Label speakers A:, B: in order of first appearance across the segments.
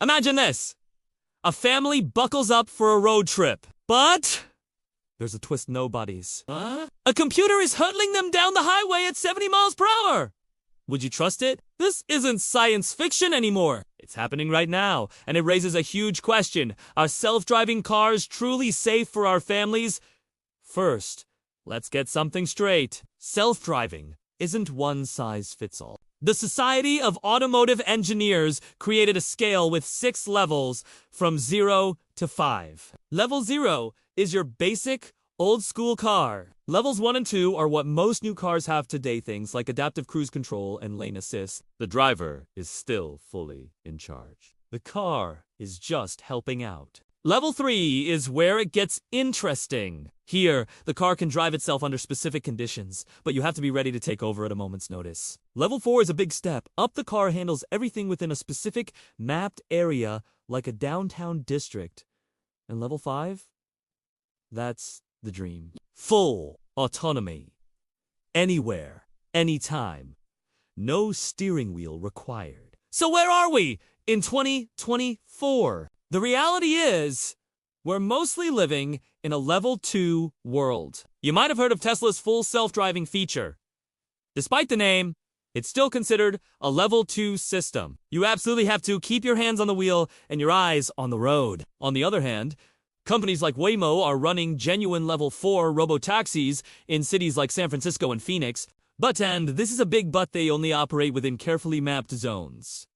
A: Imagine this. A family buckles up for a road trip, but there's a twist nobody's. Huh? A computer is hurtling them down the highway at 70 miles per hour. Would you trust it? This isn't science fiction anymore. It's happening right now, and it raises a huge question. Are self-driving cars truly safe for our families? First, let's get something straight. Self-driving isn't one size fits all. The Society of Automotive Engineers created a scale with 6 levels from 0 to 5. Level 0 is your basic, old-school car. Levels 1 and 2 are what most new cars have today, things like adaptive cruise control and lane assist. The driver is still fully in charge. The car is just helping out. Level 3 is where it gets interesting. Here, the car can drive itself under specific conditions, but you have to be ready to take over at a moment's notice. Level 4 is a big step. Up, the car handles everything within a specific mapped area, like a downtown district. And level 5? That's the dream. Full autonomy. Anywhere, anytime. No steering wheel required. So where are we in 2024? The reality is, we're mostly living in a level 2 world. You might have heard of Tesla's full self-driving feature. Despite the name, it's still considered a level 2 system. You absolutely have to keep your hands on the wheel and your eyes on the road. On the other hand, companies like Waymo are running genuine level 4 robotaxis in cities like San Francisco and Phoenix. And this is a big but, they only operate within carefully mapped zones.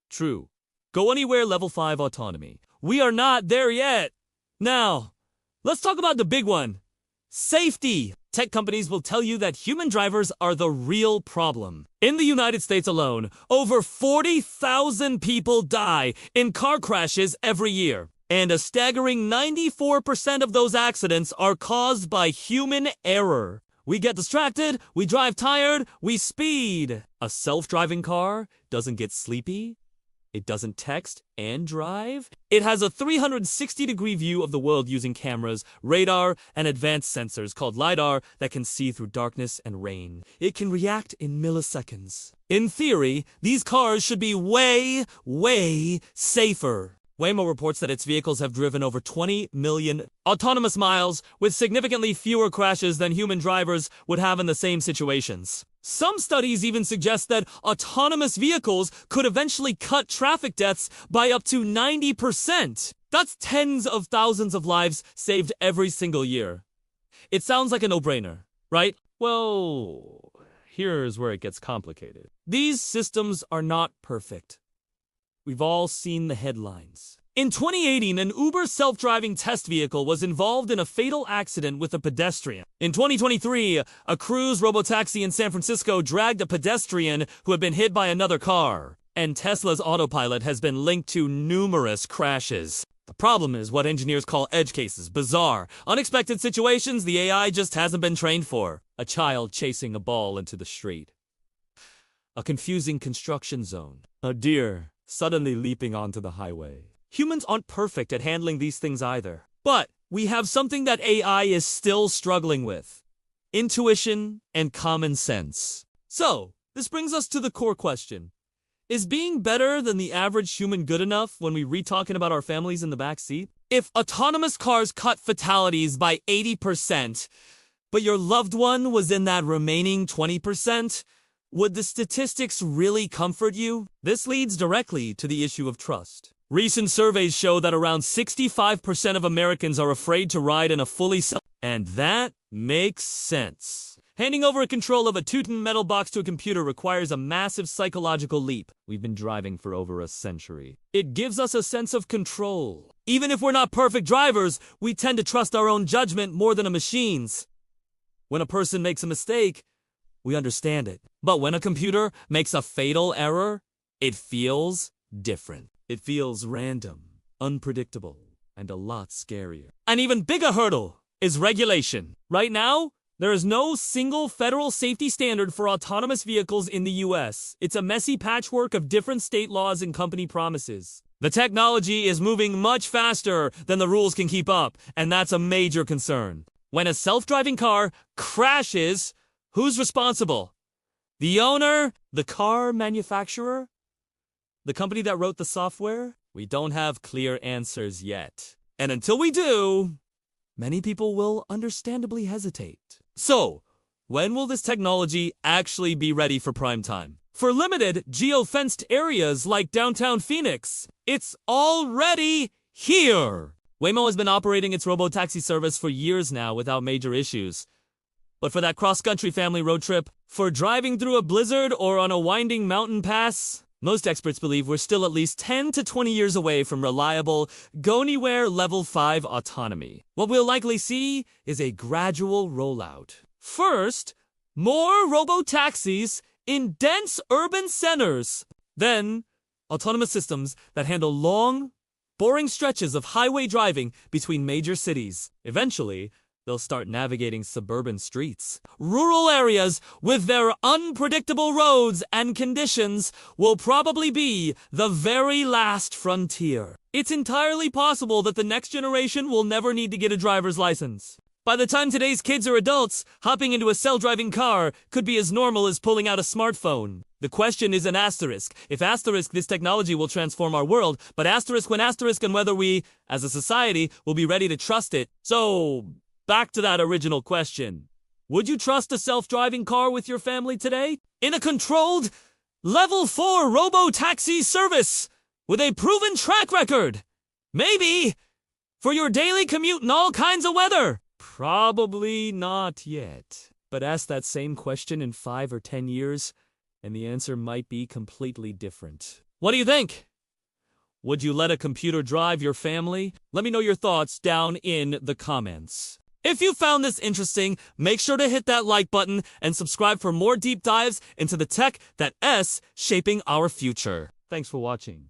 A: True. Go anywhere level 5 autonomy. We are not there yet. Now, let's talk about the big one. Safety. Tech companies will tell you that human drivers are the real problem. In the United States alone, over 40,000 people die in car crashes every year. And a staggering 94% of those accidents are caused by human error. We get distracted, we drive tired, we speed. A self-driving car doesn't get sleepy. It doesn't text and drive. It has a 360-degree view of the world using cameras, radar, and advanced sensors called LiDAR that can see through darkness and rain. It can react in milliseconds. In theory, these cars should be way, way safer. Waymo reports that its vehicles have driven over 20 million autonomous miles with significantly fewer crashes than human drivers would have in the same situations. Some studies even suggest that autonomous vehicles could eventually cut traffic deaths by up to 90%. That's tens of thousands of lives saved every single year. It sounds like a no-brainer, right? Well, here's where it gets complicated. These systems are not perfect. We've all seen the headlines. In 2018, an Uber self-driving test vehicle was involved in a fatal accident with a pedestrian. In 2023, a Cruise robotaxi in San Francisco dragged a pedestrian who had been hit by another car. And Tesla's autopilot has been linked to numerous crashes. The problem is what engineers call edge cases, bizarre, unexpected situations the AI just hasn't been trained for. A child chasing a ball into the street. A confusing construction zone. A deer suddenly leaping onto the highway. Humans aren't perfect at handling these things either. But we have something that AI is still struggling with. Intuition and common sense. So, this brings us to the core question. Is being better than the average human good enough when we re-talking about our families in the back seat? If autonomous cars cut fatalities by 80%, but your loved one was in that remaining 20%, would the statistics really comfort you? This leads directly to the issue of trust. Recent surveys show that around 65% of Americans are afraid to ride in a fully and that makes sense. Handing over control of a two-ton metal box to a computer requires a massive psychological leap. We've been driving for over a century. It gives us a sense of control. Even if we're not perfect drivers, we tend to trust our own judgment more than a machine's. When a person makes a mistake, we understand it. But when a computer makes a fatal error, it feels different. It feels random, unpredictable, and a lot scarier. An even bigger hurdle is regulation. Right now, there is no single federal safety standard for autonomous vehicles in the US. It's a messy patchwork of different state laws and company promises. The technology is moving much faster than the rules can keep up, and that's a major concern. When a self-driving car crashes, who's responsible? The owner? The car manufacturer? The company that wrote the software? We don't have clear answers yet. And until we do, many people will understandably hesitate. So, when will this technology actually be ready for prime time? For limited, geo-fenced areas like downtown Phoenix, it's already here! Waymo has been operating its robo-taxi service for years now without major issues. But for that cross-country family road trip, for driving through a blizzard or on a winding mountain pass, most experts believe we're still at least 10 to 20 years away from reliable, go-anywhere Level 5 autonomy. What we'll likely see is a gradual rollout. First, more robo-taxis in dense urban centers. Then, autonomous systems that handle long, boring stretches of highway driving between major cities. Eventually, they'll start navigating suburban streets. Rural areas with their unpredictable roads and conditions will probably be the very last frontier. It's entirely possible that the next generation will never need to get a driver's license. By the time today's kids are adults, hopping into a self-driving car could be as normal as pulling out a smartphone. The question is an asterisk. If asterisk, this technology will transform our world, but asterisk when asterisk on whether we, as a society, will be ready to trust it. So, back to that original question. Would you trust a self-driving car with your family today? In a controlled, Level 4 robo-taxi service with a proven track record? Maybe. For your daily commute in all kinds of weather? Probably not yet. But ask that same question in 5 or 10 years, and the answer might be completely different. What do you think? Would you let a computer drive your family? Let me know your thoughts down in the comments. If you found this interesting, make sure to hit that like button and subscribe for more deep dives into the tech that is shaping our future. Thanks for watching.